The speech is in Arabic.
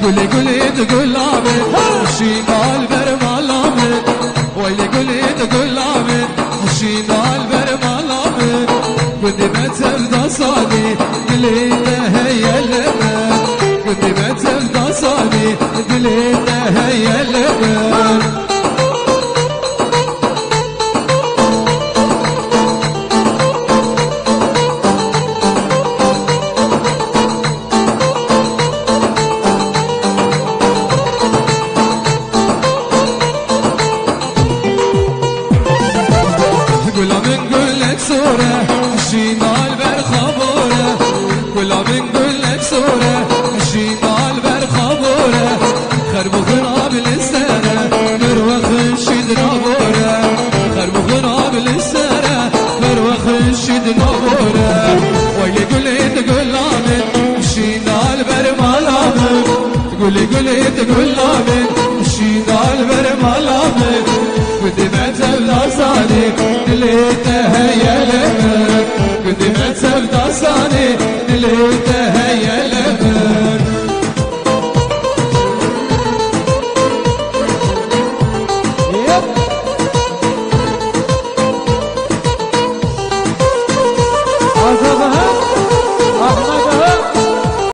قولي قولي تقول عبد شينا البرمال عبد ويلي قولي تقول عبد شينا البرمال عبد قدي ما تبدا صادي قليتها هي اللبن قدي ما تبدا صادي قليتها هي اللبن شينا البرخبورة كلها بنقول لك صورة شينا البرخبورة خرب غراب للسنة مروخ الشد نابورة خرب غراب للسنة مروخ الشد نابورة ويلي قولي تقول لامن شينا البرمال عامل قولي قولي تقول لامن شينا البرمال عامل ودي ما تبدا صادي دليتها يا لمن قدمت سبدا صاني